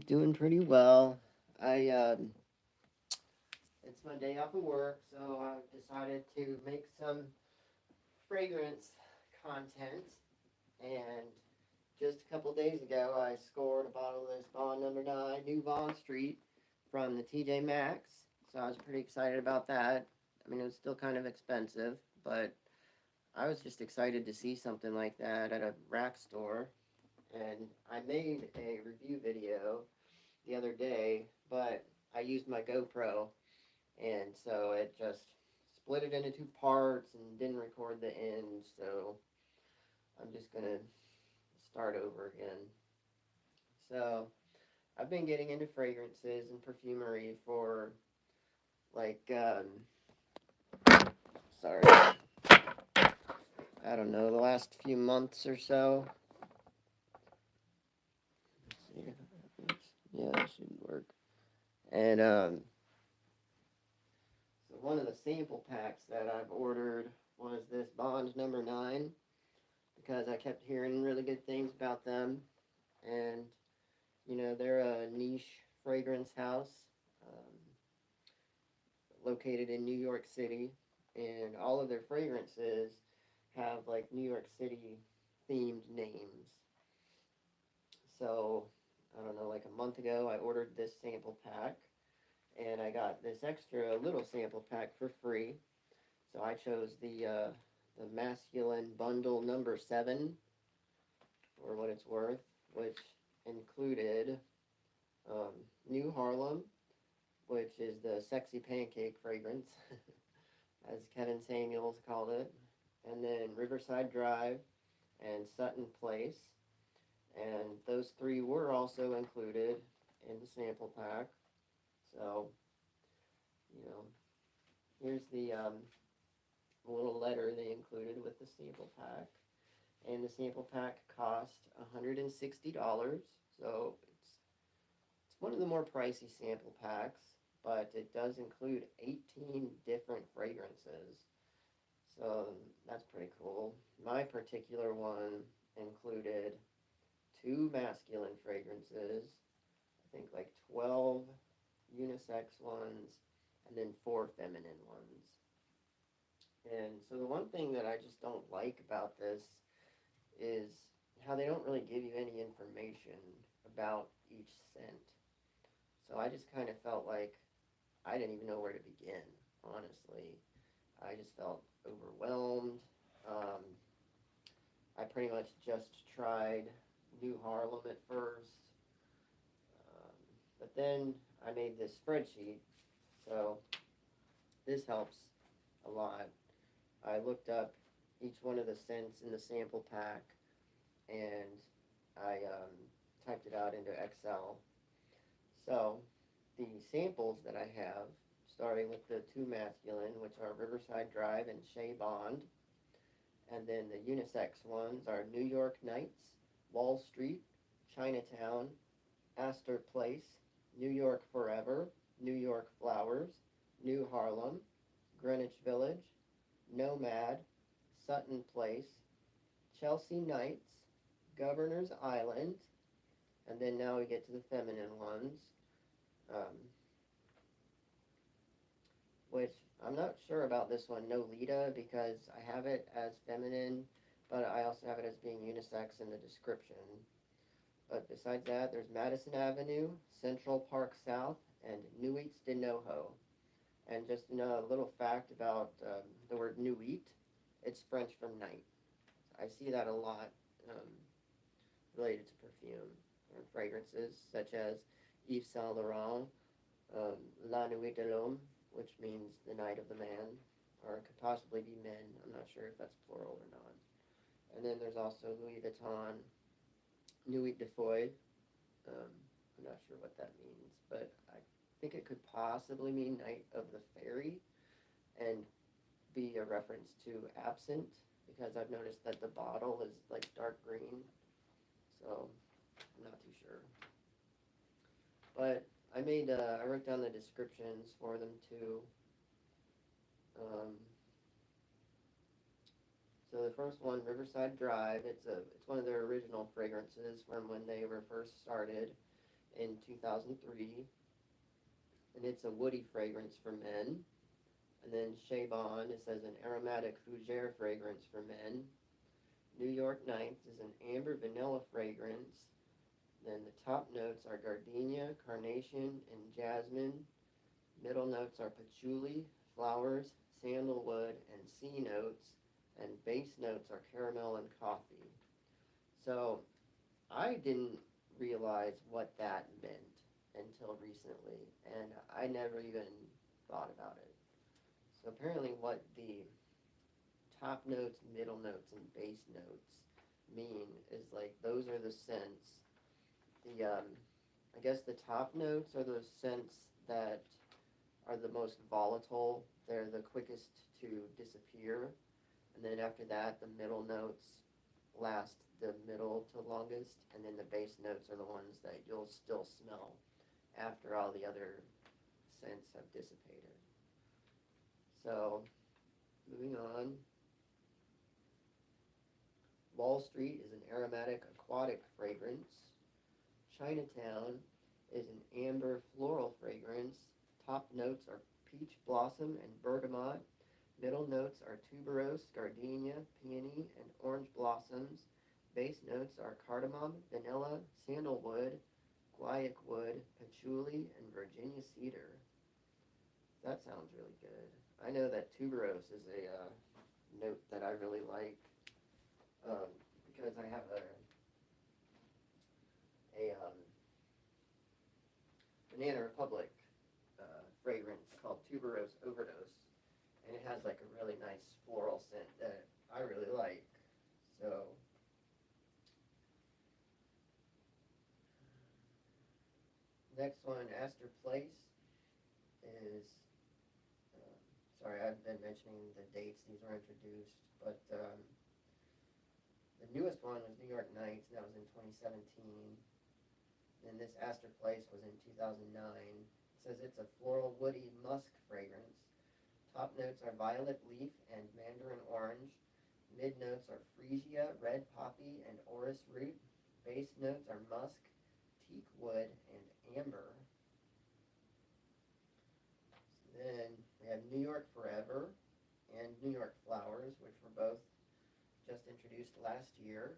doing pretty well. I It's my day off of work, so I decided to make some fragrance content. And just a couple days ago, I scored a bottle of this Bond Number Nine, New Bond Street, from the TJ Maxx. So I was pretty excited about that. I mean, it was still kind of expensive, but I was just excited to see something like that at a rack store. And I made a review video the other day, but I used my GoPro, and so it just split it into two parts and didn't record the end. So I'm just gonna start over again. So I've been getting into fragrances and perfumery for like sorry, I don't know, the last few months or so. Let's see if it happens. Yeah, that should work. And So one of the sample packs that I've ordered was this Bond Number Nine because I kept hearing really good things about them, and they're a niche fragrance house um, located in New York City, and all of their fragrances have like New York City themed names. So I don't know, like a month ago, I ordered this sample pack, and I got this extra little sample pack for free. So I chose the masculine bundle number seven, for what it's worth, which included um, New Harlem, which is the sexy pancake fragrance, as Kevin Samuels called it, and then Riverside Drive and Sutton Place. And those three were also included in the sample pack. So, you know, here's the little letter they included with the sample pack. And the sample pack cost $160. So it's one of the more pricey sample packs, but it does include 18 different fragrances. So that's pretty cool. My particular one included two masculine fragrances, I think like 12 unisex ones, and then four feminine ones. And so the one thing that I just don't like about this is how they don't really give you any information about each scent. So I just kind of felt like I didn't even know where to begin, honestly. I just felt overwhelmed. Um, I pretty much just tried New Harlem at first, um, but then I made this spreadsheet, so this helps a lot. I looked up each one of the scents in the sample pack, and I typed it out into Excel. So the samples that I have, starting with the two masculine, which are Riverside Drive and Shea Bond, and then the unisex ones are New York Nights, Wall Street, Chinatown, Astor Place, New York Forever, New York Flowers, New Harlem, Greenwich Village, Nomad, Sutton Place, Chelsea Nights, Governor's Island, and then now we get to the feminine ones, um, which I'm not sure about this one, Nolita, because I have it as feminine, but I also have it as being unisex in the description. But besides that, there's Madison Avenue, Central Park South, and Nuits de Noho. And just a little fact about the word nuit, it's French for night. I see that a lot um, related to perfume or fragrances, such as Yves Saint Laurent, La Nuit de l'Homme, which means the night of the man, or it could possibly be men. I'm not sure if that's plural or not. And then there's also Louis Vuitton, Nuit de Foy. I'm not sure what that means, but I think it could possibly mean Night of the Fairy and be a reference to absinthe because I've noticed that the bottle is like dark green, so I'm not too sure. But I wrote down the descriptions for them too. Um, so the first one, Riverside Drive, it's one of their original fragrances from when they were first started. in 2003, and it's a woody fragrance for men. And then Chez Bon, it says an aromatic fougere fragrance for men. New York Nights is an amber vanilla fragrance. Then the top notes are gardenia, carnation, and jasmine. Middle notes are patchouli, flowers, sandalwood, and sea notes. And base notes are caramel and coffee. So I didn't realize what that meant until recently, and I never even thought about it. So apparently, what the top notes, middle notes, and base notes mean is like those are the scents. The I guess the top notes are the scents that are the most volatile. They're the quickest to disappear, and then after that, the middle notes last the middle to longest, and then the base notes are the ones that you'll still smell after all the other scents have dissipated. So, moving on, Wall Street is an aromatic aquatic fragrance. Chinatown is an amber floral fragrance. Top notes are peach blossom and bergamot. Middle notes are tuberose, gardenia, peony, and orange blossoms. Base notes are cardamom, vanilla, sandalwood, guaiac wood, patchouli, and Virginia cedar. That sounds really good. I know that tuberose is a note that I really like um, because I have a Banana Republic fragrance called Tuberose Overdose, and it has like a really nice floral scent that I really like. So next one, Astor Place is. Uh, Sorry, I've been mentioning the dates these were introduced, but the newest one was New York Nights, and that was in 2017. And this Astor Place was in 2009. It says it's a floral, woody, musk fragrance. Top notes are violet leaf and mandarin orange. Mid notes are freesia, red poppy, and orris root. Base notes are musk, teak wood, and amber. So then we have New York Forever and New York Flowers, which were both just introduced last year.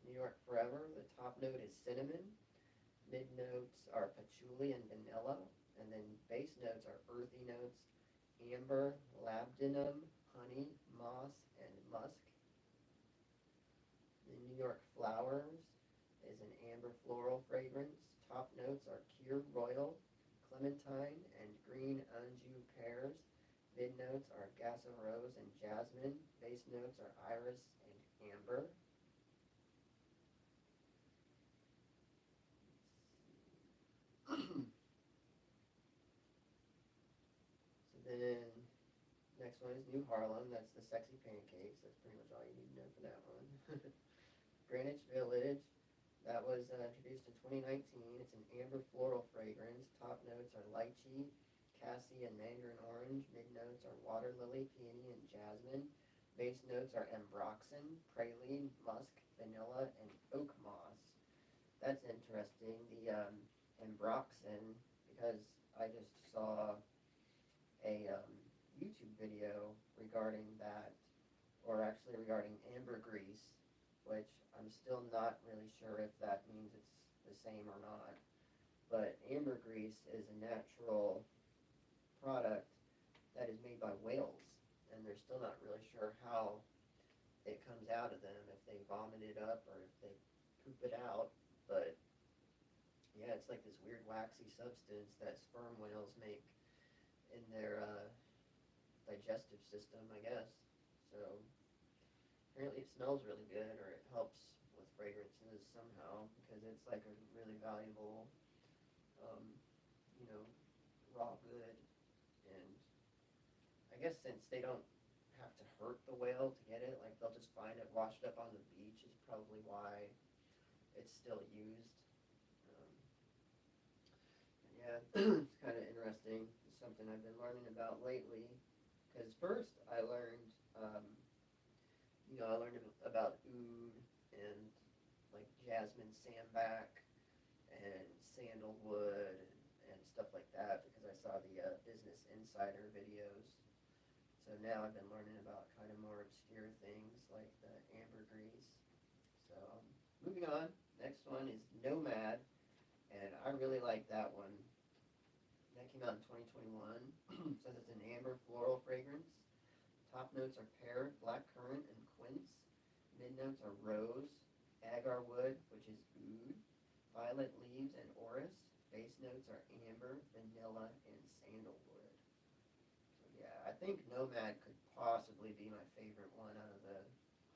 New York Forever, the top note is cinnamon. Mid notes are patchouli and vanilla, and then base notes are earthy notes, amber, labdanum, honey, moss, and musk. The New York Flowers is an amber floral fragrance. Top notes are Kir Royal, clementine, and green Anjou pears. Mid notes are Gassa Rose and jasmine. Base notes are iris and amber. So then, next one is New Harlem. That's the sexy pancakes. That's pretty much all you need to know for that one. Greenwich Village. That was introduced in 2019. It's an amber floral fragrance. Top notes are lychee, cassie, and mandarin orange. Mid notes are water lily, peony, and jasmine. Base notes are ambroxan, praline, musk, vanilla, and oak moss. That's interesting. The ambroxan, because I just saw a YouTube video regarding that, or actually regarding ambergris, which I'm still not really sure if that means it's the same or not. But ambergris is a natural product that is made by whales, and they're still not really sure how it comes out of them, if they vomit it up or if they poop it out. But yeah, it's like this weird waxy substance that sperm whales make in their digestive system, I guess. So apparently it smells really good, or it helps with fragrances somehow, because it's like a really valuable, um, you know, raw good. And I guess since they don't have to hurt the whale to get it, like they'll just find it washed up on the beach, is probably why it's still used. Um, yeah, it's kind of interesting. It's something I've been learning about lately. Because first I learned, I learned about oud and like jasmine sambac and sandalwood and stuff like that because I saw the Business Insider videos. So now I've been learning about kind of more obscure things like the ambergris. So moving on, next one is Nomad, and I really like that one. That came out in 2021. Says it's an amber floral fragrance. Top notes are pear, blackcurrant, and quince. Mid notes are rose, agar wood, which is oud, violet leaves, and orris. Base notes are amber, vanilla, and sandalwood. So yeah, I think Nomad could possibly be my favorite one out of the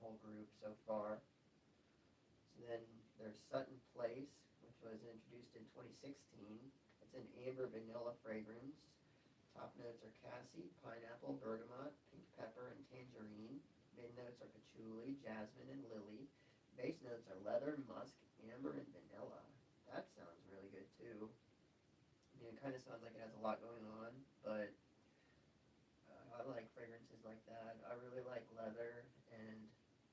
whole group so far. So then there's Sutton Place, which was introduced in 2016. It's an amber vanilla fragrance. Top notes are cassie, pineapple, bergamot, pink pepper, and tangerine. Mid notes are patchouli, jasmine, and lily. Base notes are leather, musk, amber, and vanilla. That sounds really good too. I mean, it kind of sounds like it has a lot going on, but I like fragrances like that. I really like leather, and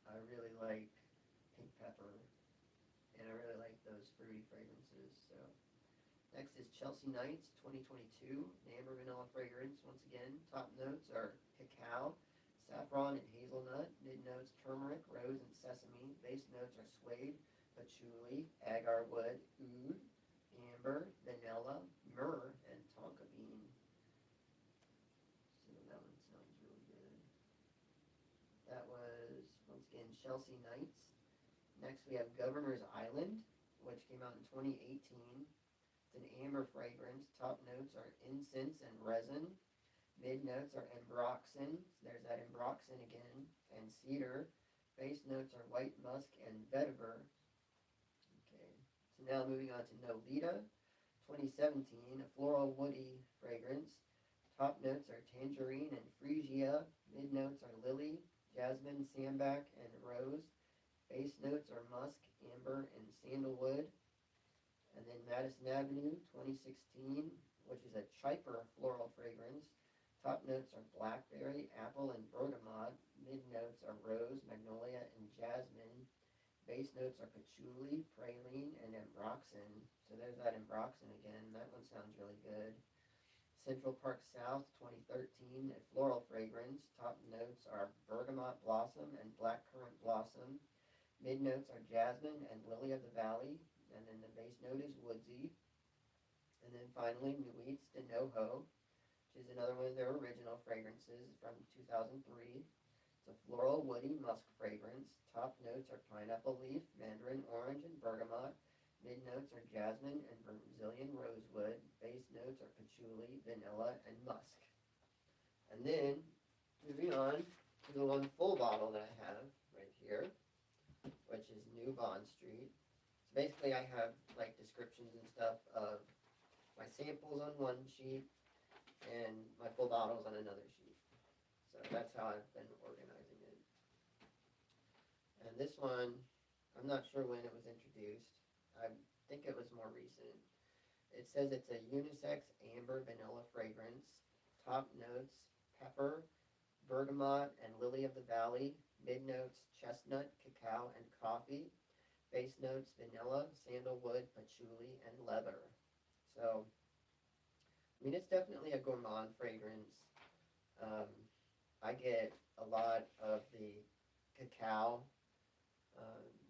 I really like pink pepper, and I really like those fruity fragrances. So next is Chelsea Nights 2022, an amber vanilla fragrance. Once again, top notes are cacao, saffron, and hazelnut. Mid notes turmeric, rose, and sesame. Base notes are suede, patchouli, agar wood, oud, amber, vanilla, myrrh, and tonka bean. So that one sounds really good. That was, once again, Chelsea Nights. Next, we have Governor's Island, which came out in 2018. It's an amber fragrance. Top notes are incense and resin. Mid notes are ambroxan. There's that ambroxan again. And cedar. Base notes are white musk and vetiver. Okay. So now moving on to Nolita 2017, a floral woody fragrance. Top notes are tangerine and freesia. Mid notes are lily, jasmine, sambac, and rose. Base notes are musk, amber, and sandalwood. And then Madison Avenue 2016, which is a Chyper floral fragrance. Top notes are blackberry, apple, and bergamot. Mid notes are rose, magnolia, and jasmine. Base notes are patchouli, praline, and ambroxan. So there's that ambroxan again. That one sounds really good. Central Park South 2013, a floral fragrance. Top notes are bergamot blossom and blackcurrant blossom. Mid notes are jasmine and lily of the valley. And then the base note is woodsy. And then finally, Nuits de Noho, which is another one of their original fragrances from 2003. It's a floral, woody musk fragrance. Top notes are pineapple leaf, mandarin orange, and bergamot. Mid notes are jasmine and Brazilian rosewood. Base notes are patchouli, vanilla, and musk. And then, moving on to the one full bottle that I have right here, which is New Bond Street. So basically, I have like descriptions and stuff of my samples on one sheet and my full bottles on another sheet. So that's how I've been organizing it. And this one, I'm not sure when it was introduced. I think it was more recent. It says it's a unisex amber vanilla fragrance. Top notes pepper, bergamot, and lily of the valley. Mid notes chestnut, cacao, and coffee. Base notes vanilla, sandalwood, patchouli, and leather. So, I mean, it's definitely a gourmand fragrance. Um, I get a lot of the cacao.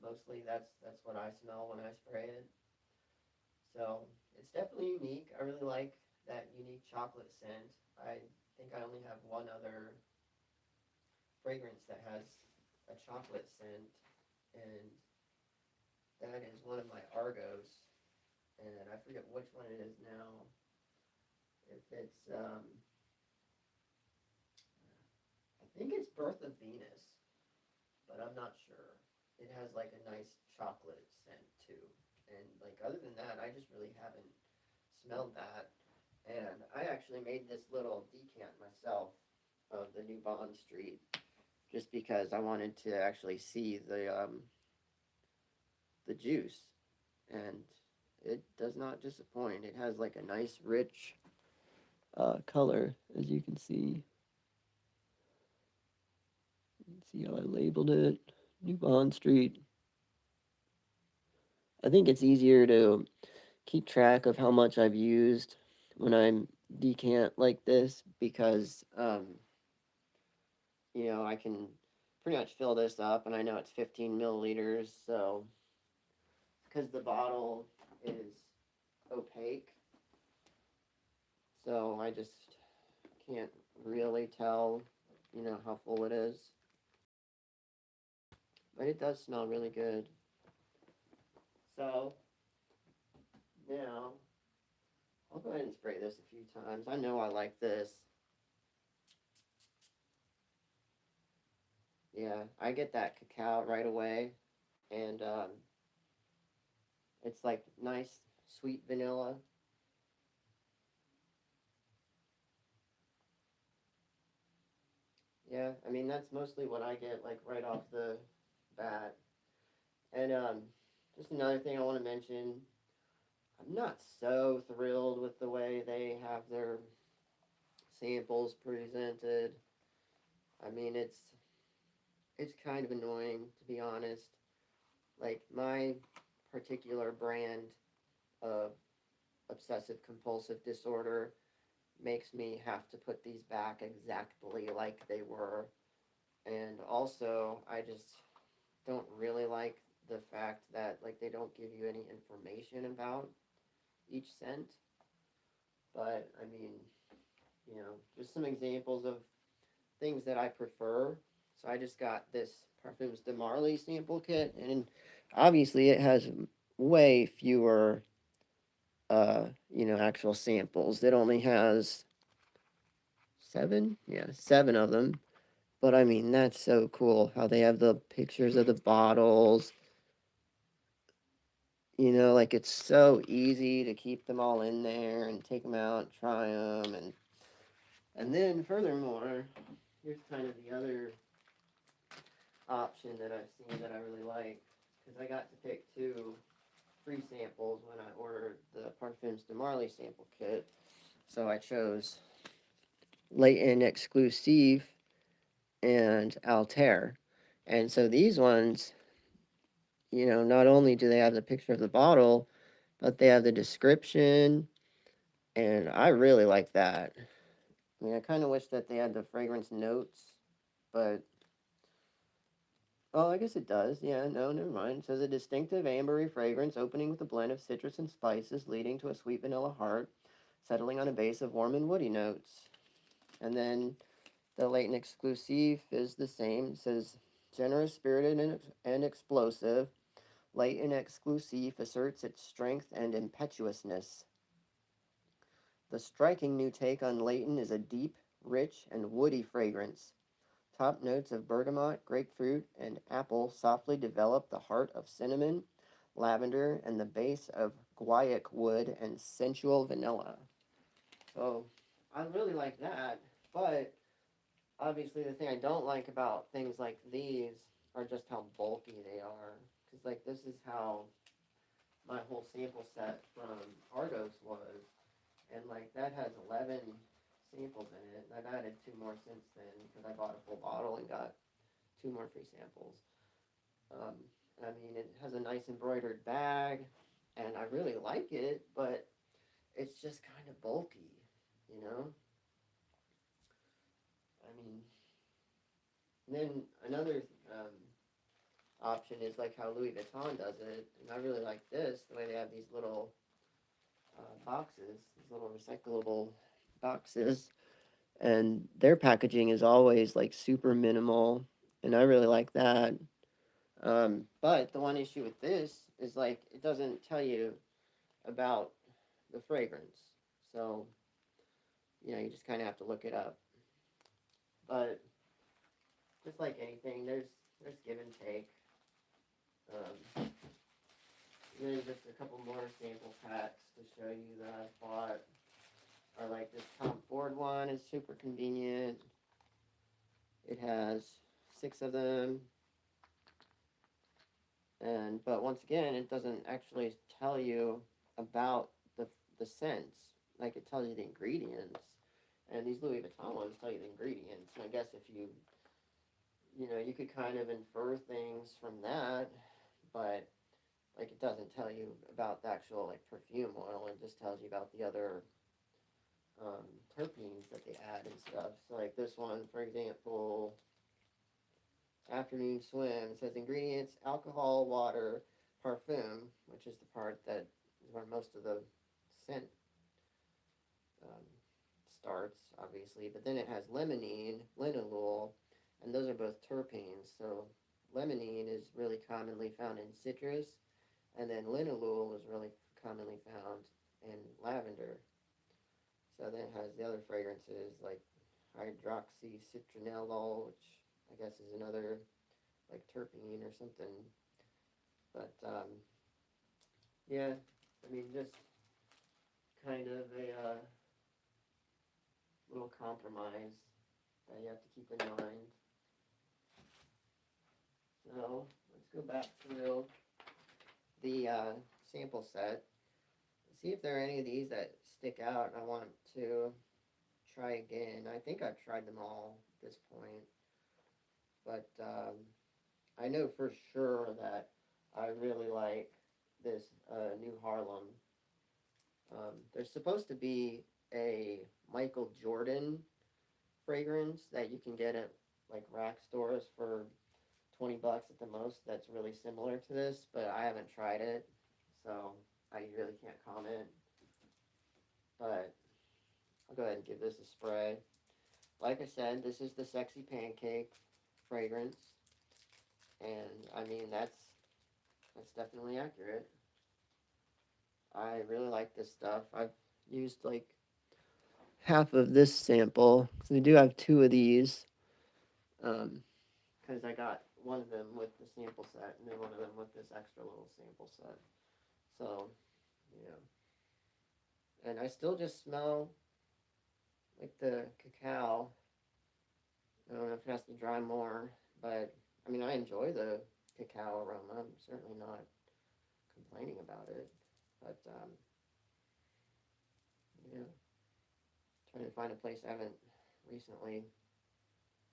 Mostly that's what I smell when I spray it. So it's definitely unique. I really like that unique chocolate scent. I think I only have one other fragrance that has a chocolate scent, and that is one of my Argos, and I forget which one it is now. If it's, I think it's Birth of Venus, but I'm not sure. It has like a nice chocolate scent too, and like other than that, I just really haven't smelled that. And I actually made this little decant myself of the new Bond Street, just because I wanted to actually see the juice, and it does not disappoint. It has like a nice rich color, as you can see. See how I labeled it, New Bond Street. I think it's easier to keep track of how much I've used when I'm decant like this because I can pretty much fill this up, and I know it's 15 milliliters, so because the bottle is opaque, so I just can't really tell, how full it is. But it does smell really good. So now I'll go ahead and spray this a few times. I know I like this. Yeah, I get that cacao right away, and it's like nice sweet vanilla. Yeah, I mean that's mostly what I get like right off the bat. And just another thing I want to mention, I'm not so thrilled with the way they have their samples presented. I mean it's kind of annoying to be honest. Like my particular brand of obsessive compulsive disorder makes me have to put these back exactly like they were. And also, I just don't really like the fact that like they don't give you any information about each scent. But I mean, just some examples of things that I prefer. So I just got this Parfums de Marly sample kit, and obviously it has way fewer, actual samples. It only has seven, yeah, seven of them. But I mean, that's so cool how they have the pictures of the bottles. Like it's so easy to keep them all in there and take them out, try them, and then furthermore, here's kind of the other option that I've seen that I really like because I got to pick two free samples when I ordered the Parfums de Marly sample kit. So I chose Leighton Exclusive and Altair. And so these ones, not only do they have the picture of the bottle, but they have the description, and I really like that. I mean, I kind of wish that they had the fragrance notes, but oh, I guess it does. Yeah, no, never mind. It says a distinctive ambery fragrance opening with a blend of citrus and spices, leading to a sweet vanilla heart, settling on a base of warm and woody notes. And then the Leighton Exclusive is the same. It says generous, spirited, and explosive. Leighton Exclusive asserts its strength and impetuousness. The striking new take on Leighton is a deep, rich, and woody fragrance. Top notes of bergamot, grapefruit, and apple softly develop the heart of cinnamon, lavender, and the base of guaiac wood and sensual vanilla. So I really like that, but obviously the thing I don't like about things like these are just how bulky they are. Because like this is how my whole sample set from Argos was, and like that has 11 samples in it. And I've added two more since then because I bought a full bottle and got two more free samples. Um, I mean, it has a nice embroidered bag, and I really like it, but it's just kind of bulky, you know. I mean, and then another um, option is like how Louis Vuitton does it, and I really like this the way they have these little boxes, these little recyclable boxes, and their packaging is always like super minimal, and I really like that. But the one issue with this is like it doesn't tell you about the fragrance, so you just kind of have to look it up. But just like anything, there's give and take. Um, then just a couple more sample packs to show you that I bought are like this Tom Ford one is super convenient. It has six of them, and but once again, it doesn't actually tell you about the scents. Like it tells you the ingredients, and these Louis Vuitton ones tell you the ingredients. And I guess if you could kind of infer things from that, but like it doesn't tell you about the actual like perfume oil. It just tells you about the other um, terpenes that they add and stuff. So like this one, for example, afternoon swim. It says ingredients: alcohol, water, parfum, which is the part that is where most of the scent um, starts, obviously. But then it has limonene, linalool, and those are both terpenes. So limonene is really commonly found in citrus, and then linalool is really commonly found in lavender. So then it has the other fragrances like hydroxycitronellol, which I guess is another like terpene or something. But yeah, I mean, just kind of a little compromise that you have to keep in mind. So let's go back through the sample set. See if there are any of these that stick out and I want to try again. I think I've tried them all at this point, but I know for sure that I really like this New Harlem. There's supposed to be a Michael Jordan fragrance that you can get at like rack stores for 20 bucks at the most. That's really similar to this, but I haven't tried it, so I really can't comment. But I'll go ahead and give this a spray. Like I said, this is the Sexy Pancake fragrance, and I mean that's definitely accurate. I really like this stuff. I've used like half of this sample because we do have two of these. Because I got one of them with the sample set and then one of them with this extra little sample set. So, yeah. And I still just smell like the cacao. I don't know if it has to dry more, but I mean, I enjoy the cacao aroma. I'm certainly not complaining about it. But, yeah, trying to find a place I haven't recently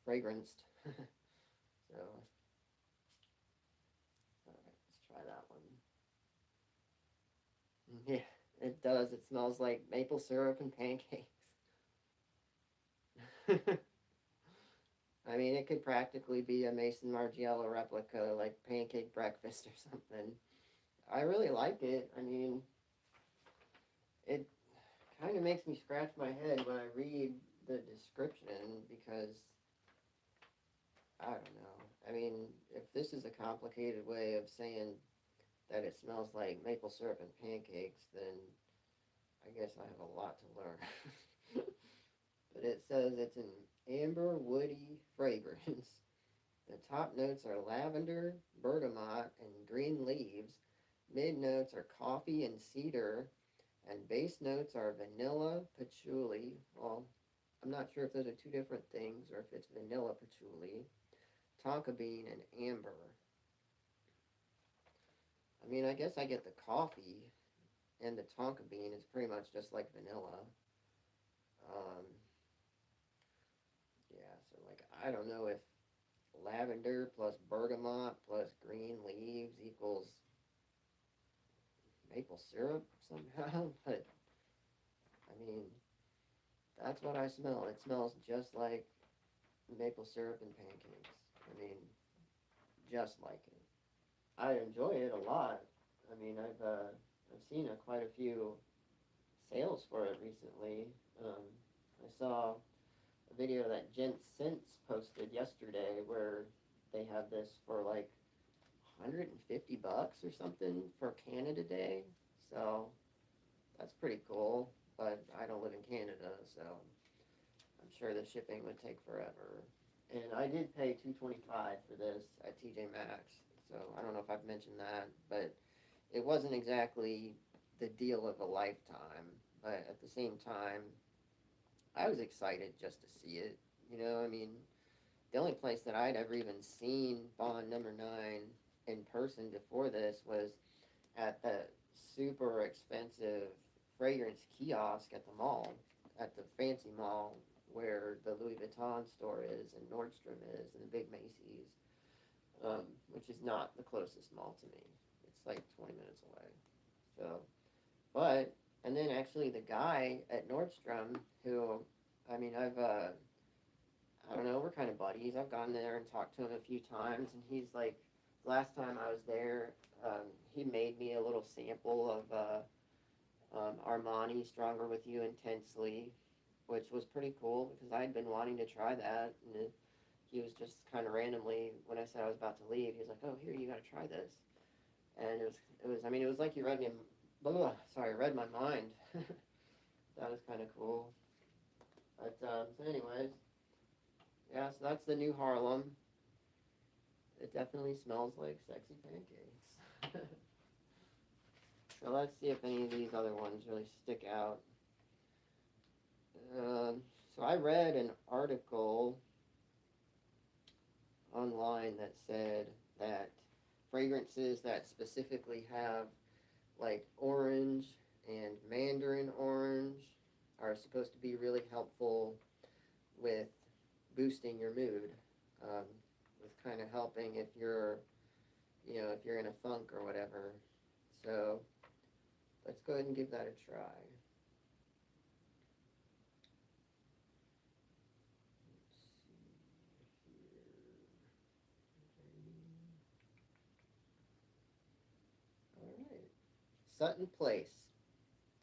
fragranced. So, all right, let's try that one. Yeah, it does. It smells like maple syrup and pancakes. I mean, it could practically be a Mason Margiela replica, like pancake breakfast or something. I really like it. I mean, it kind of makes me scratch my head when I read the description because I don't know. I mean, if this is a complicated way of saying that it smells like maple syrup and pancakes, then I guess I have a lot to learn. But it says it's an amber woody fragrance. The top notes are lavender, bergamot, and green leaves. Mid notes are coffee and cedar, and base notes are vanilla, patchouli. Well, I'm not sure if those are two different things or if it's vanilla patchouli, tonka bean, and amber. I mean, I guess I get the coffee and the tonka bean is pretty much just like vanilla. Um, yeah, so like I don't know if lavender plus bergamot plus green leaves equals maple syrup somehow, but I mean, that's what I smell. It smells just like maple syrup and pancakes. I mean, just like it. I enjoy it a lot. I mean, I've seen quite a few sales for it recently. I saw a video that Gent Sense posted yesterday where they have this for like 150 bucks or something for Canada Day. So that's pretty cool. But I don't live in Canada, so I'm sure the shipping would take forever. And I did pay $225 for this at TJ Maxx. So I don't know if I've mentioned that, but it wasn't exactly the deal of a lifetime. But at the same time, I was excited just to see it. You know, I mean, the only place that I'd ever even seen Bond Number Nine in person before this was at the super expensive fragrance kiosk at the mall, at the fancy mall where the Louis Vuitton store is and Nordstrom is and the big Macy's, which is not the closest mall to me. It's like 20 minutes away. So, but and then actually the guy at Nordstrom who, I mean, I don't know, we're kind of buddies. I've gone there and talked to him a few times, and he's like, last time I was there, he made me a little sample of Armani Stronger with You Intensely, which was pretty cool because I had been wanting to try that, and he was just kind of randomly when I said I was about to leave, he was like, "Oh, here, you got to try this," and I mean, it was like he read me, sorry, read my mind. That was kind of cool. But so, anyways, yeah, so that's the new Harlem. It definitely smells like sexy pancakes. So let's see if any of these other ones really stick out. So I read an article online that said that fragrances that specifically have like orange and mandarin orange are supposed to be really helpful with boosting your mood, um, with kind of helping if you're, if you're in a funk or whatever. So let's go ahead and give that a try. All right. Sutton Place.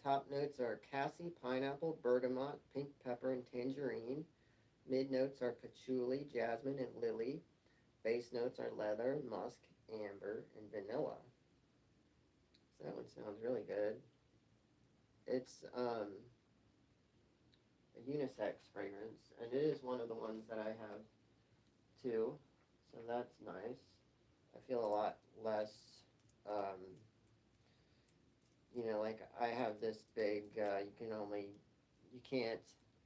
Top notes are cassie, pineapple, bergamot, pink pepper, and tangerine. Mid notes are patchouli, jasmine, and lily. Base notes are leather, musk, amber, and vanilla. So that one sounds really good. It's a unisex fragrance, and it is one of the ones that I have too. So that's nice. I feel a lot less, um, like I have this big, you can't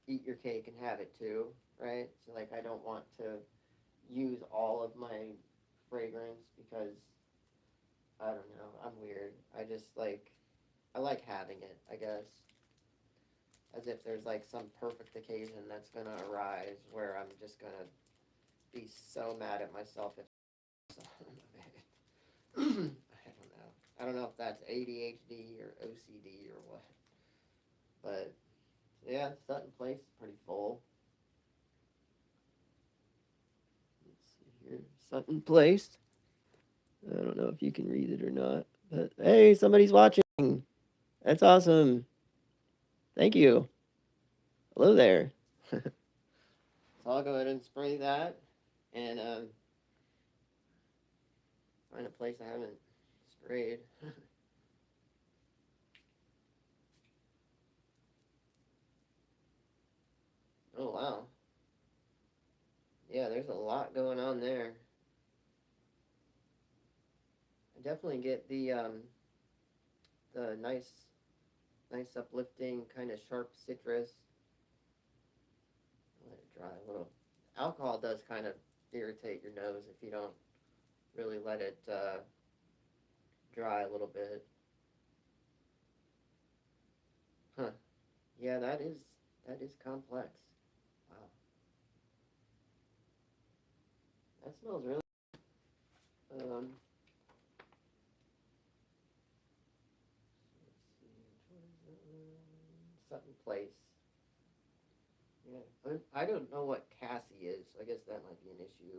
eat your cake and have it too, right? So, like, I don't want to use all of my fragrance because, I don't know, I'm weird. I like having it, I guess. As if there's like some perfect occasion that's gonna arise where I'm just gonna be so mad at myself if some of it. I don't know. I don't know if that's ADHD or OCD or what. But yeah, Sutton Place is pretty full. Let's see here. Sutton Place. I don't know if you can read it or not. But hey, somebody's watching. That's awesome. Thank you. Hello there. So I'll go ahead and spray that and find a place I haven't sprayed. Oh wow. Yeah, there's a lot going on there. I definitely get the nice uplifting kind of sharp citrus. Let it dry a little. Alcohol does kind of irritate your nose if you don't really let it dry a little bit. Huh. Yeah, that is complex. Wow. That smells really um Sutton Place. Yeah. I don't know what Cassie is. I guess that might be an issue.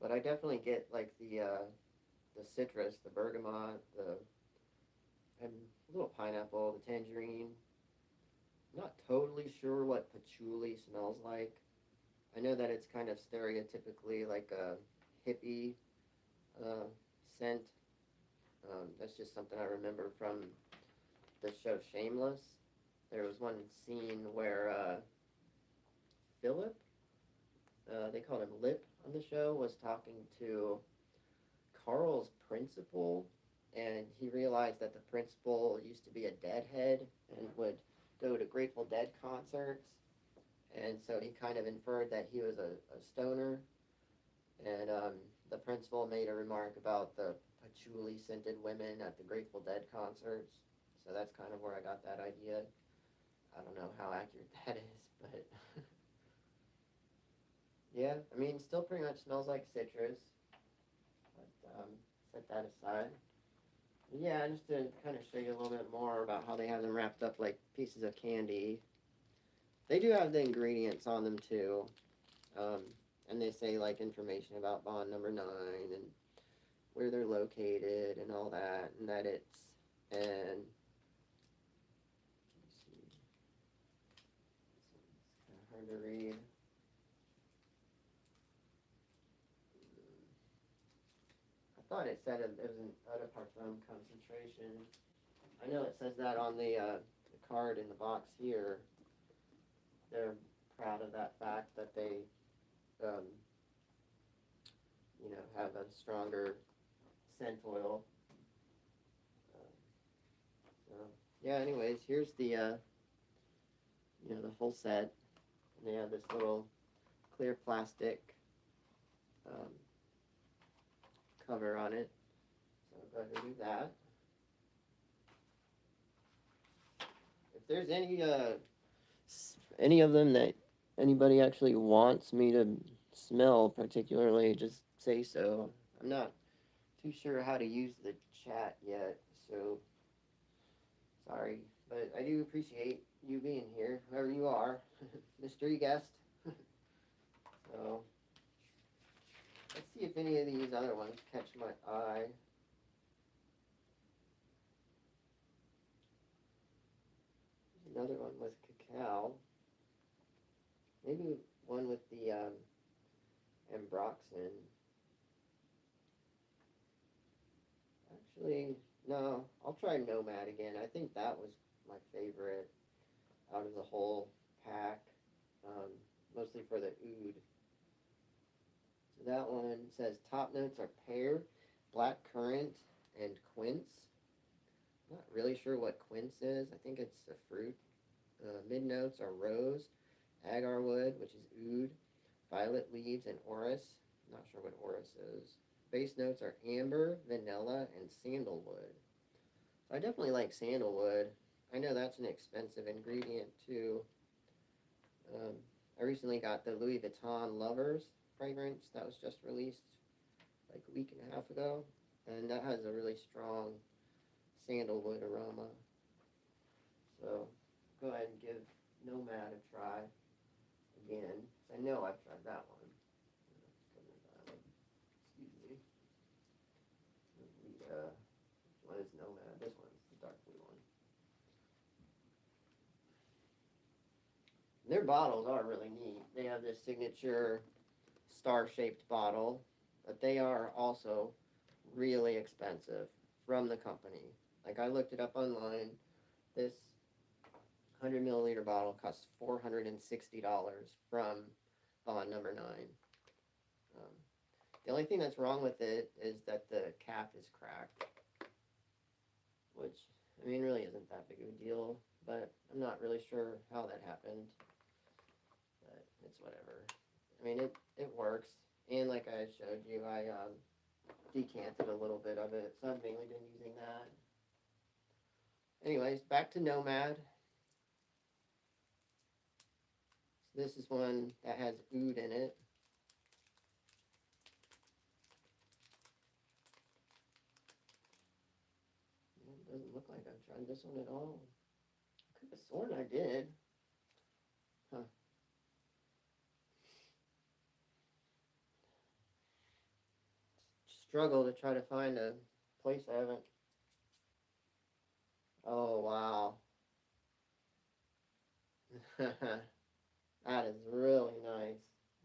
But I definitely get like the citrus, the bergamot, the and a little pineapple, the tangerine. I'm not totally sure what patchouli smells like. I know that it's kind of stereotypically like a hippie uh, scent. That's just something I remember from the show Shameless. There was one scene where Philip, they called him Lip on the show, was talking to Carl's principal, and he realized that the principal used to be a deadhead and would go to Grateful Dead concerts, and so he kind of inferred that he was a stoner. And the principal made a remark about the patchouli scented women at the Grateful Dead concerts. So that's kind of where I got that idea. I don't know how accurate that is, but yeah, I mean, still pretty much smells like citrus. But set that aside. Yeah, just to kind of show you a little bit more about how they have them wrapped up like pieces of candy. They do have the ingredients on them too, um, and they say like information about bond number 9 and where they're located and all that, and that it's and let's see, it's kind of hard to read. I thought it said it was an Odoparfum concentration. I know it says that on the card in the box here. They're proud of that fact that they, um, have a stronger scent oil. So, yeah. Anyways, here's the full set. And they have this little clear plastic um, cover on it. So I'll go ahead and do that. If there's any of them that anybody actually wants me to smell particularly, just say so. I'm not too sure how to use the chat yet, so sorry. But I do appreciate you being here, whoever you are, mystery guest. So let's see if any of these other ones catch my eye. Another one with cacao. Maybe one with the ambroxan. Actually, no. I'll try Nomad again. I think that was my favorite out of the whole pack, um, mostly for the oud. So that one says top notes are pear, black currant, and quince. I'm not really sure what quince is. I think it's a fruit. Mid notes are rose, agar wood, which is oud, violet leaves, and orris. I'm not sure what orris is. Base notes are amber, vanilla, and sandalwood. So I definitely like sandalwood. I know that's an expensive ingredient too. Um, I recently got the Louis Vuitton Lovers fragrance that was just released like a week and a half ago, and that has a really strong sandalwood aroma. So go ahead and give Nomad a try again. I know I've tried that one. Excuse me. Which one is Nomad? This one's the dark blue one. Their bottles are really neat. They have this signature star-shaped bottle, but they are also really expensive from the company. Like I looked it up online. This 100 milliliter bottle costs $460 from bond number 9. Um, the only thing that's wrong with it is that the cap is cracked, which I mean really isn't that big of a deal. But I'm not really sure how that happened. But it's whatever. I mean it works, and like I showed you, I decanted a little bit of it, so I've mainly been using that. Anyways, back to Nomad. So this is one that has oud in it. It doesn't look like I've tried this one at all. I could have sworn I did. Huh. Struggle to try to find a place I haven't. Oh, wow. That is really nice.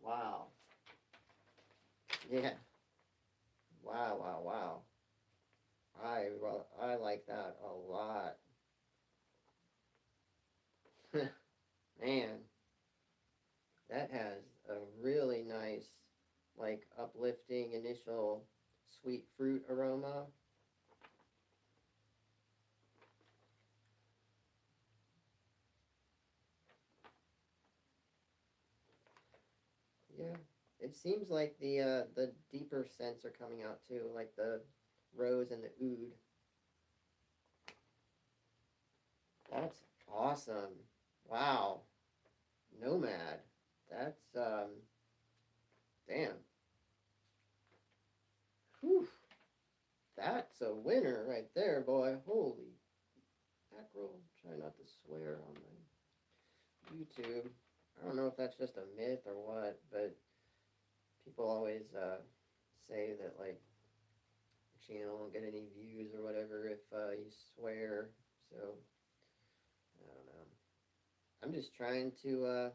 Wow. Yeah. Wow, wow, wow. I like that a lot. Man, that has a really nice, like, uplifting initial sweet fruit aroma. Yeah, it seems like the deeper scents are coming out too, like the rose and the oud. That's awesome. Wow. Nomad. That's damn. Whew. That's a winner right there, boy. Holy mackerel. Try not to swear on my YouTube. I don't know if that's just a myth or what, but people always say that like your channel won't get any views or whatever if you swear. So I don't know. I'm just trying to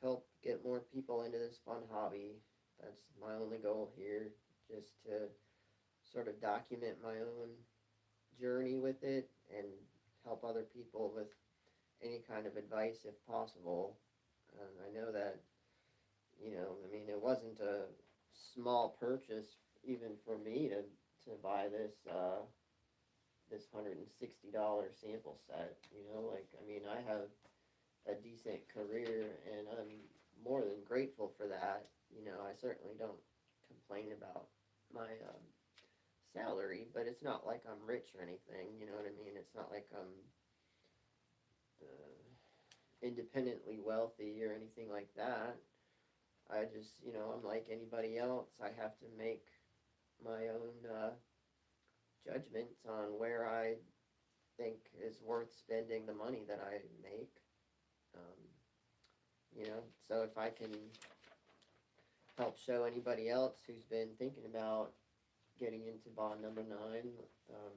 help get more people into this fun hobby. That's my only goal here, just to sort of document my own journey with it and help other people with any kind of advice if possible. I know that, I mean, it wasn't a small purchase even for me to buy this $160 sample set. Like, I mean, I have a decent career and I'm more than grateful for that. I certainly don't complain about my salary, but it's not like I'm rich or anything. You know what I mean? It's not like I'm independently wealthy or anything like that. I just, I'm like anybody else. I have to make my own judgments on where I think is worth spending the money that I make. Um, so if I can help show anybody else who's been thinking about getting into bond number nine, um,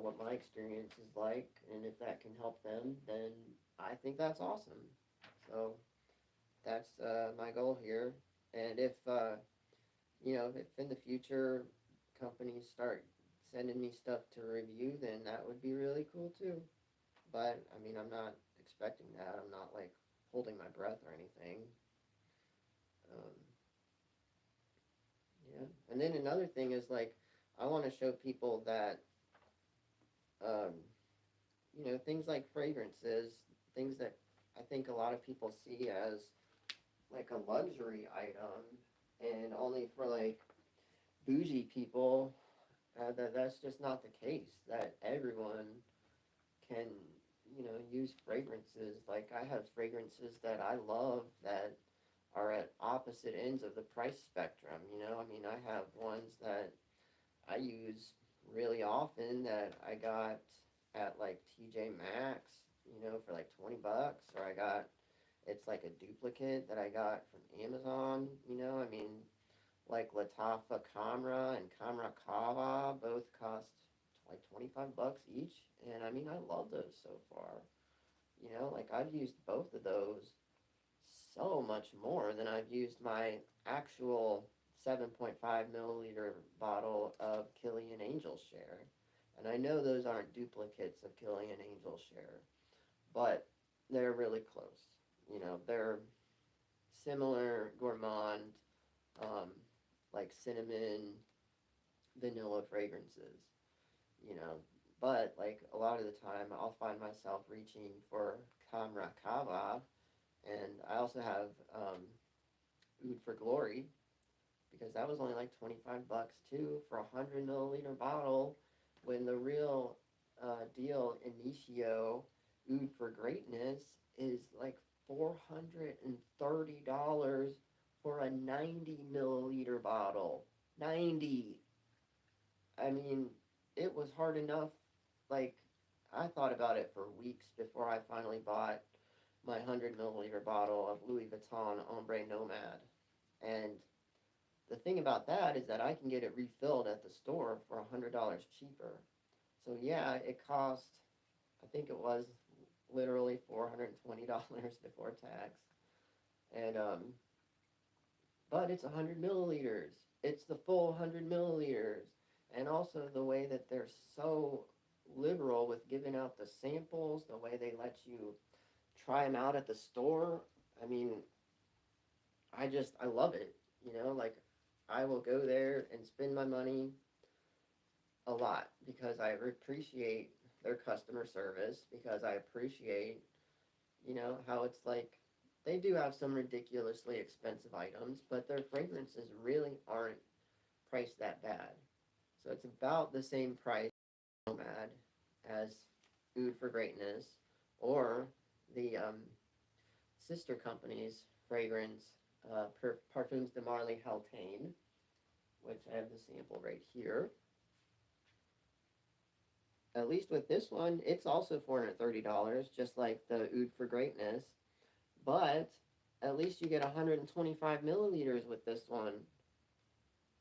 what my experience is like, and if that can help them, then I think that's awesome. So that's my goal here. And if in the future companies start sending me stuff to review, then that would be really cool too. But I mean, I'm not expecting that. I'm not like holding my breath or anything. Um, yeah. And then another thing is like, I want to show people that, um, things like fragrances, things that I think a lot of people see as like a luxury item, and only for like bougie people, that's just not the case. That everyone can, use fragrances. Like I have fragrances that I love that are at opposite ends of the price spectrum. I mean, I have ones that I use really often that I got at like TJ Maxx, for like 20 bucks, or it's like a duplicate that I got from Amazon, I mean, like Latafa Camra and Camra Cava both cost like 25 bucks each, and I mean, I love those so far. Like I've used both of those so much more than I've used my actual 7.5 milliliter bottle of Killian Angel Share. And I know those aren't duplicates of Killian Angel Share, but they're really close. They're similar gourmand, um, like cinnamon, vanilla fragrances, you know. But like a lot of the time, I'll find myself reaching for Kamra Kava, and I also have Oud for Glory, because that was only like 25 bucks too for a 100 milliliter bottle, when the real deal Initio Oud for Greatness is like $430 for a 90 milliliter bottle. 90. I mean, it was hard enough. Like, I thought about it for weeks before I finally bought my 100 milliliter bottle of Louis Vuitton Ombre Nomad. And the thing about that is that I can get it refilled at the store for $100 cheaper. So yeah, it cost, I think it was literally $420 before tax. And but it's 100 milliliters. It's the full 100 milliliters. And also the way that they're so liberal with giving out the samples, the way they let you try them out at the store. I mean, I love it. Like I will go there and spend my money a lot because I appreciate their customer service, because I appreciate, how it's like they do have some ridiculously expensive items, but their fragrances really aren't priced that bad. So it's about the same price Nomad as Oud for Greatness, or the sister company's fragrance, Parfums de Marly Heltane. which I have the sample right here. At least with this one, it's also $430, just like the Oud for Greatness. But at least you get 125 milliliters with this one.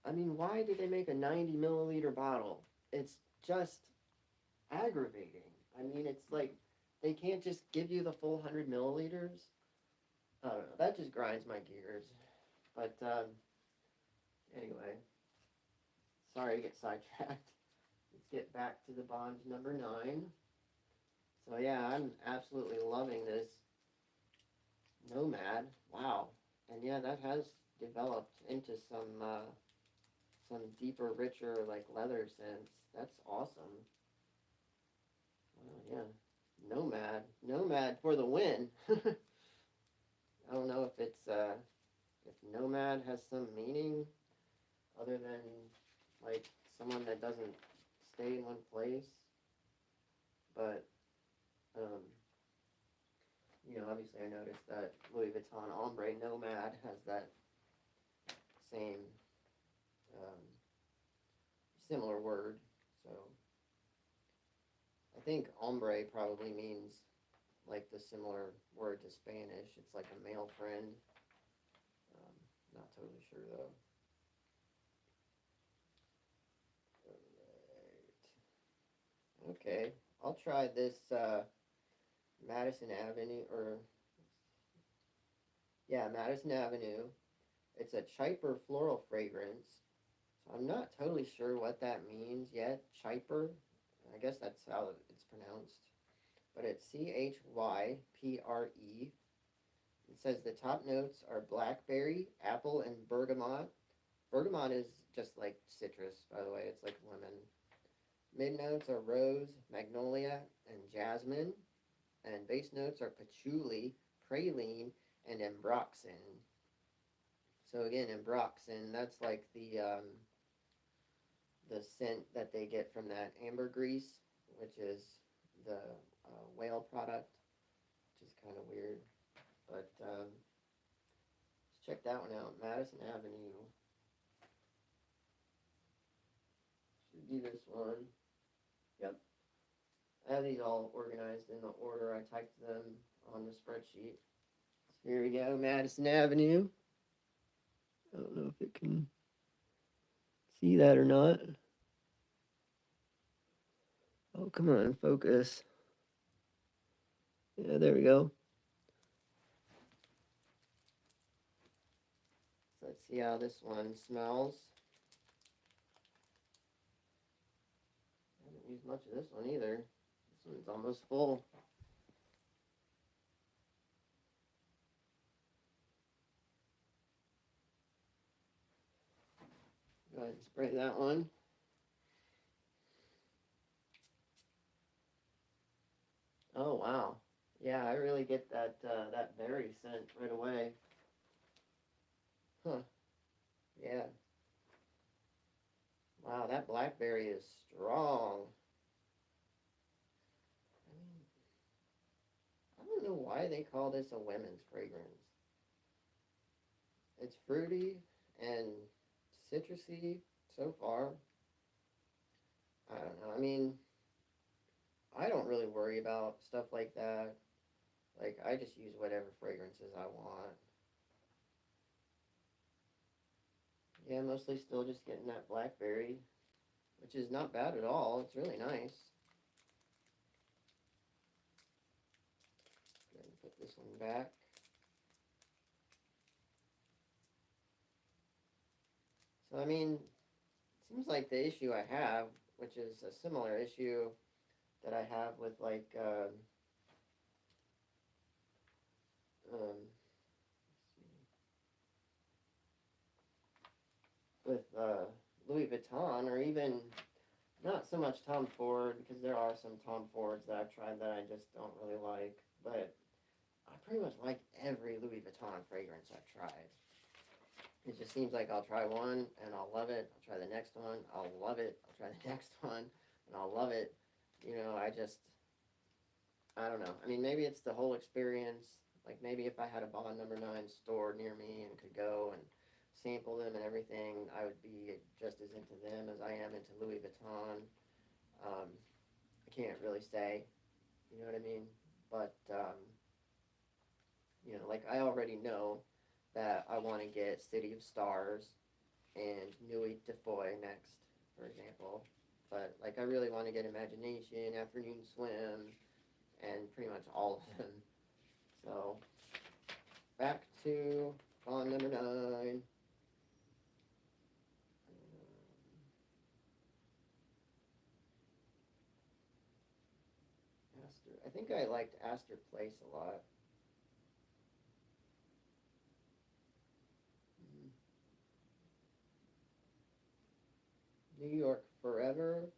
I mean, why did they make a 90 milliliter bottle? It's just aggravating. I mean, it's like they can't just give you the full 100 milliliters. I don't know. That just grinds my gears. But anyway, sorry to get sidetracked. Let's get back to the Bond number 9. So yeah, I'm absolutely loving this Nomad. Wow. And yeah, that has developed into some deeper, richer like leather scents. That's awesome. Oh yeah. Nomad for the win. I don't know if nomad has some meaning other than like someone that doesn't stay in one place. But um, obviously I noticed that Louis Vuitton Ombre Nomad has that same um, similar word. So I think ombre probably means like the similar word to Spanish. It's like a male friend. Not totally sure though. Alright. Okay, I'll try this Madison Avenue, or yeah, Madison Avenue. It's a Chyper floral fragrance. So I'm not totally sure what that means yet. Chyper, I guess that's how it's pronounced. But it's Chypre. It says the top notes are blackberry, apple, and bergamot. Bergamot is just like citrus, by the way. It's like lemon. Mid notes are rose, magnolia, and jasmine. And base notes are patchouli, praline, and ambroxan. So again, ambroxan, that's like the scent that they get from that ambergris, which is the whale product, which is kind of weird. But let's check that one out. Madison Avenue. Should be this one. Yep. I have these all organized in the order I typed them on the spreadsheet. So here we go, Madison Avenue. I don't know if it can see that or not. Oh, come on, focus. Yeah, there we go. So let's see how this one smells. I haven't used much of this one either. This one's almost full. Go ahead and spray that one. Oh wow. Yeah, I really get that berry scent right away. Huh. Yeah. Wow, that blackberry is strong. I mean, I don't know why they call this a women's fragrance. It's fruity and citrusy so far. I don't know. I mean, I don't really worry about stuff like that. Like, I just use whatever fragrances I want. Yeah, mostly still just getting that blackberry, which is not bad at all. It's really nice. Go ahead and put this one back. So, I mean, it seems like the issue I have, which is a similar issue that I have with like um, with Louis Vuitton, or even not so much Tom Ford, because there are some Tom Fords that I've tried that I just don't really like. But I pretty much like every Louis Vuitton fragrance I've tried. It just seems like I'll try one and I'll love it. I'll try the next one, I'll love it. I'll try the next one and I'll love it. I don't know. I mean, maybe it's the whole experience. Like maybe if I had a Bond number 9 store near me and could go and sample them and everything, I would be just as into them as I am into Louis Vuitton. I can't really say, you know what I mean? But like I already know that I want to get City of Stars and Nuit de Foy next, for example. But like I really want to get Imagination, Afternoon Swim, and pretty much all of them. So back to bond number 9. Astor. I think I liked Astor Place a lot. New York Forever.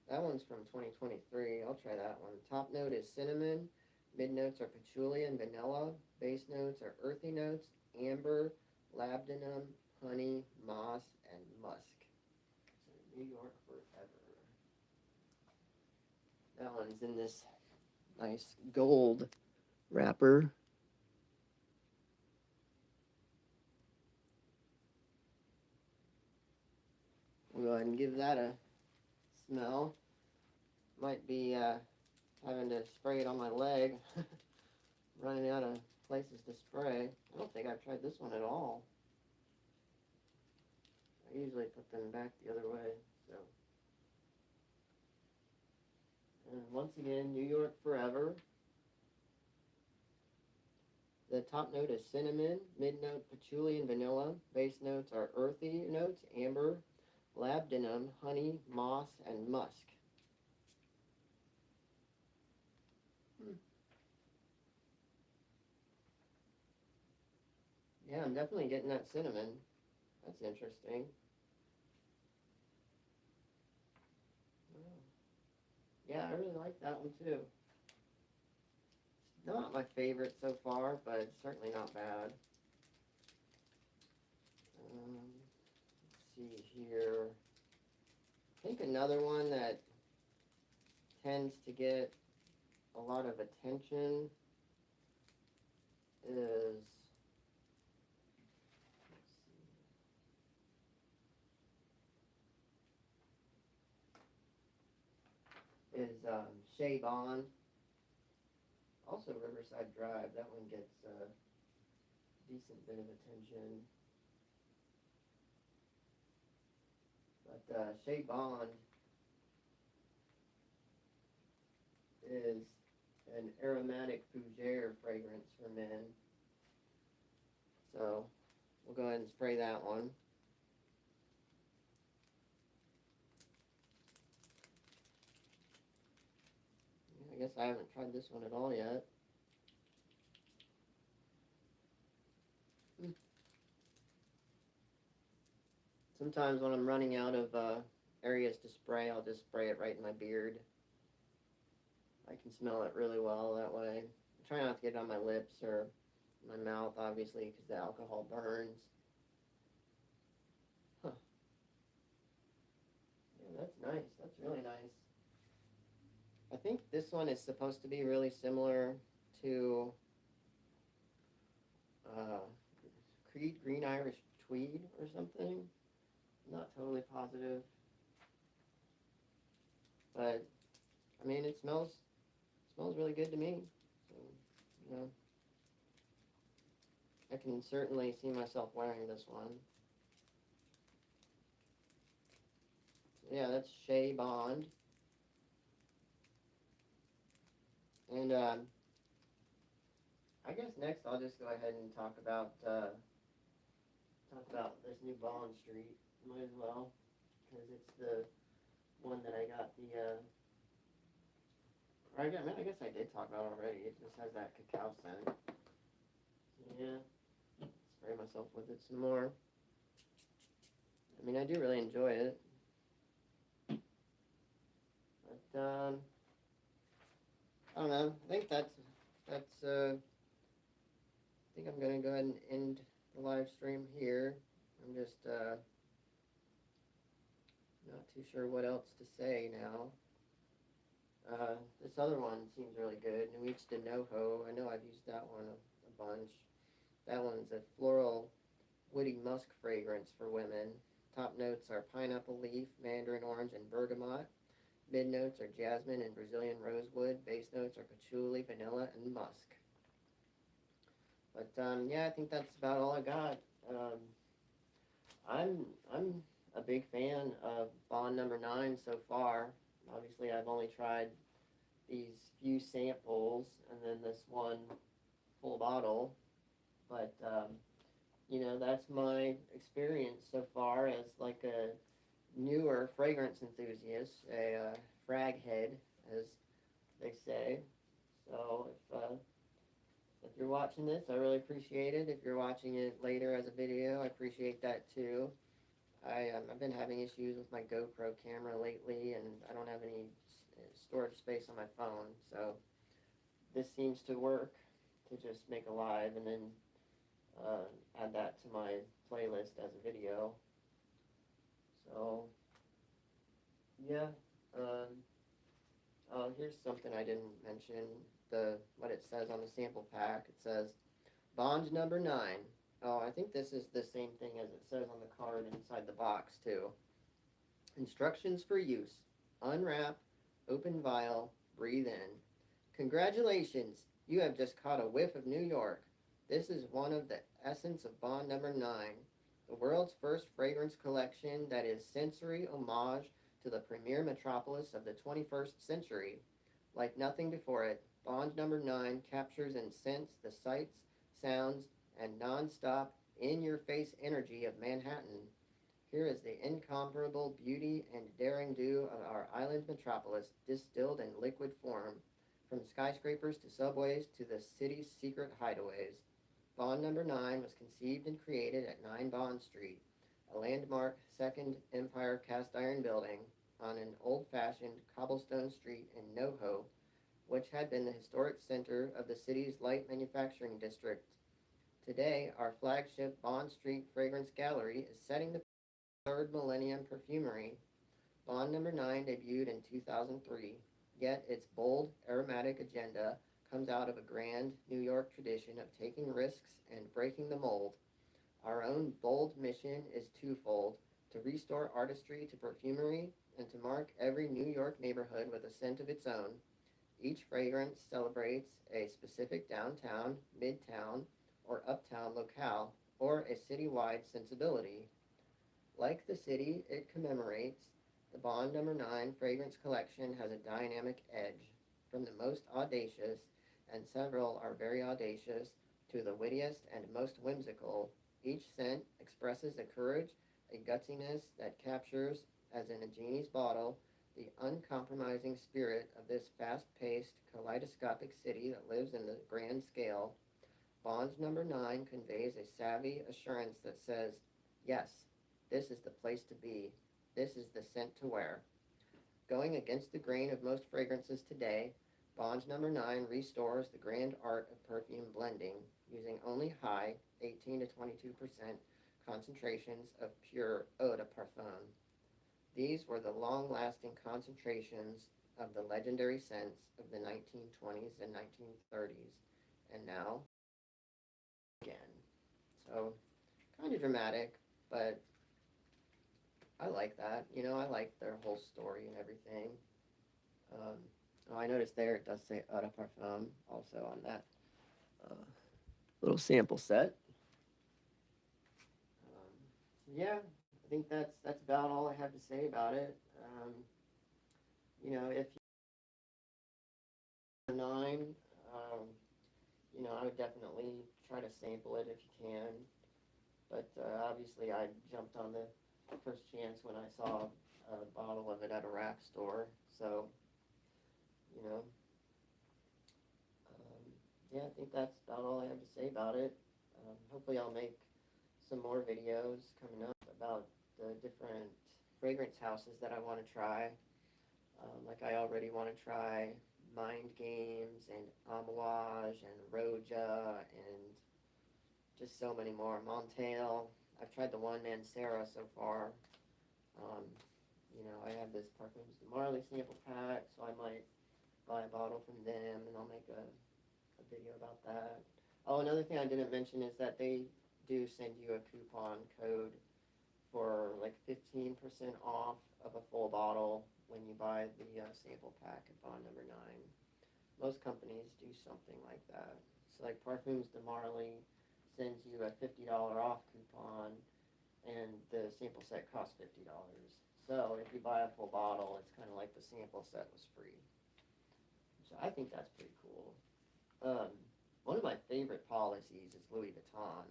That one's from 2023. I'll try that one. Top note is cinnamon. Mid notes are patchouli and vanilla. Base notes are earthy notes, amber, labdanum, honey, moss, and musk. So New York Forever. That one's in this nice gold wrapper. We'll go ahead and give that a smell. Might be having to spray it on my leg. Running out of places to spray. I don't think I've tried this one at all. I usually put them back the other way. So, and once again, New York Forever. The top note is cinnamon, mid note patchouli and vanilla. Base notes are earthy notes, amber, labdanum, honey, moss, and musk. Yeah, I'm definitely getting that cinnamon. That's interesting. Yeah, I really like that one too. It's not my favorite so far, but it's certainly not bad. Let's see here. I think another one that tends to get a lot of attention is Shea Bond. Also Riverside Drive. That one gets a decent bit of attention. But Shea Bond is an aromatic fougere fragrance for men. So we'll go ahead and spray that one. I guess I haven't tried this one at all yet. Sometimes when I'm running out of areas to spray, I'll just spray it right in my beard. I can smell it really well that way. I try not to get it on my lips or my mouth, obviously, because the alcohol burns. Huh. Yeah, that's nice. That's really nice. I think this one is supposed to be really similar to Creed Green Irish Tweed or something. I'm not totally positive. But, I mean, it smells really good to me. So, you know, I can certainly see myself wearing this one. So, yeah, that's Shea Bond. And I guess next I'll just go ahead and talk about this new Bond Street. Might as well, because it's the one that I got the. I guess I did talk about it already. It just has that cacao scent. Yeah, spray myself with it some more. I mean, I do really enjoy it. But I don't know. I think that's. I think I'm gonna go ahead and end the live stream here. I'm just not too sure what else to say now. This other one seems really good. Nuits de Noho. I know I've used that one a bunch. That one's a floral woody musk fragrance for women. Top notes are pineapple leaf, mandarin orange, and bergamot. Mid notes are jasmine and Brazilian rosewood. Base notes are patchouli, vanilla, and musk. But yeah, I think that's about all I got. Um, I'm a big fan of Bond Number Nine so far. Obviously, I've only tried these few samples and then this one full bottle, but that's my experience so far as like a newer fragrance enthusiast, a frag head, as they say. So if you're watching this, I really appreciate it. If you're watching it later as a video, I appreciate that too. I've been having issues with my GoPro camera lately, and I don't have any storage space on my phone, so this seems to work to just make a live and then add that to my playlist as a video. So yeah, um, oh, here's something I didn't mention. The what it says on the sample pack. It says Bond Number Nine. Oh, I think this is the same thing as it says on the card inside the box too. Instructions for use. Unwrap, open vial, breathe in. Congratulations, you have just caught a whiff of New York. This is one of the essence of Bond Number Nine, the world's first fragrance collection that is sensory homage to the premier metropolis of the 21st century. Like nothing before it, Bond Number Nine captures and scents the sights, sounds, and non-stop, in-your-face energy of Manhattan. Here is the incomparable beauty and daring do of our island metropolis, distilled in liquid form, from skyscrapers to subways to the city's secret hideaways. Bond Number Nine was conceived and created at 9 Bond Street, a landmark Second Empire cast iron building on an old-fashioned cobblestone street in NoHo, which had been the historic center of the city's light manufacturing district. Today, our flagship Bond Street Fragrance Gallery is setting the third millennium perfumery. Bond Number Nine debuted in 2003, yet its bold, aromatic agenda comes out of a grand New York tradition of taking risks and breaking the mold. Our own bold mission is twofold: to restore artistry to perfumery and to mark every New York neighborhood with a scent of its own. Each fragrance celebrates a specific downtown, midtown, or uptown locale, or a citywide sensibility. Like the city it commemorates, the Bond Number Nine fragrance collection has a dynamic edge, from the most audacious, and several are very audacious, to the wittiest and most whimsical. Each scent expresses a courage, a gutsiness that captures, as in a genie's bottle, the uncompromising spirit of this fast-paced, kaleidoscopic city that lives in the grand scale. Bond's Number Nine conveys a savvy assurance that says, yes, this is the place to be. This is the scent to wear. Going against the grain of most fragrances today, Bond's Number Nine restores the grand art of perfume blending, using only high, 18 to 22% concentrations of pure eau de parfum. These were the long-lasting concentrations of the legendary scents of the 1920s and 1930s, and now again. So, kind of dramatic, but I like that. I like their whole story and everything. Um, oh, I noticed there it does say eau de parfum also on that uh, little sample set. Yeah, I think that's about all I have to say about it. If you're nine, um, I would definitely try to sample it if you can. But obviously, I jumped on the first chance when I saw a bottle of it at a rack store. So, you know, yeah, I think that's about all I have to say about it. Hopefully, I'll make some more videos coming up about the different fragrance houses that I want to try. Like I already want to try Mind Games and Amouage and Roja and just so many more. Montail. I've tried the One Man Sarah so far. Um, I have this Parfums de Marley sample pack, so I might buy a bottle from them and I'll make a video about that. Oh, another thing I didn't mention is that do send you a coupon code for like 15% off of a full bottle when you buy the sample pack at bond number 9. Most companies do something like that. So like Parfums de Marly sends you a $50 off coupon, and the sample set costs $50. So if you buy a full bottle, it's kind of like the sample set was free. So I think that's pretty cool. Um, One of my favorite policies is Louis Vuitton,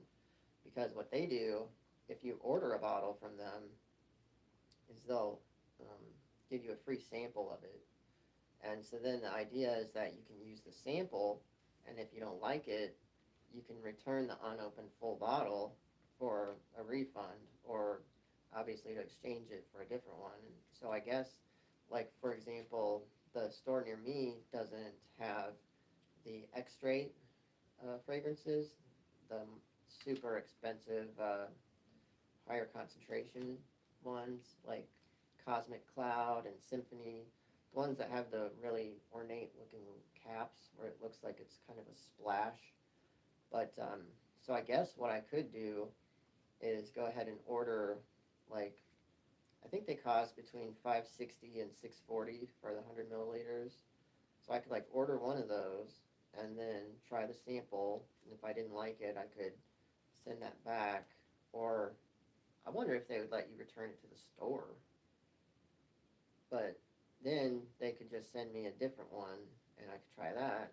because what they do, if you order a bottle from them, is they'll um, give you a free sample of it. And so then the idea is that you can use the sample, and if you don't like it, you can return the unopened full bottle for a refund, or obviously to exchange it for a different one. And so I guess, like for example, the store near me doesn't have the X-Rate fragrances, the super expensive, higher concentration ones like Cosmic Cloud and Symphony, the ones that have the really ornate looking caps where it looks like it's kind of a splash. But so I guess what I could do is go ahead and order, like, I think they cost between 560 and 640 for the 100 milliliters. So I could like order one of those and then try the sample. And if I didn't like it, I could send that back. Or I wonder if they would let you return it to the store. But then they could just send me a different one and I could try that.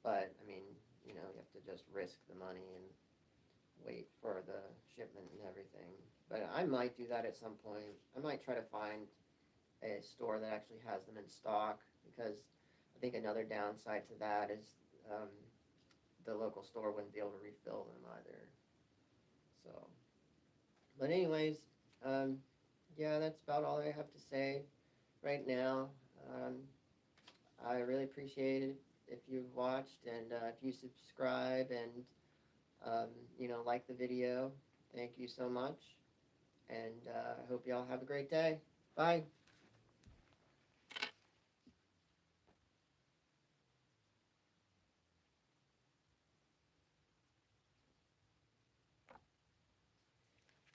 But I mean, you have to just risk the money and wait for the shipment and everything. But I might do that at some point. I might try to find a store that actually has them in stock, because I think another downside to that is um, the local store wouldn't be able to refill them either. So, but anyways, um, yeah, that's about all I have to say right now. Um, I really appreciate it if you've watched, and if you subscribe and like the video. Thank you so much, and I hope y'all have a great day. Bye.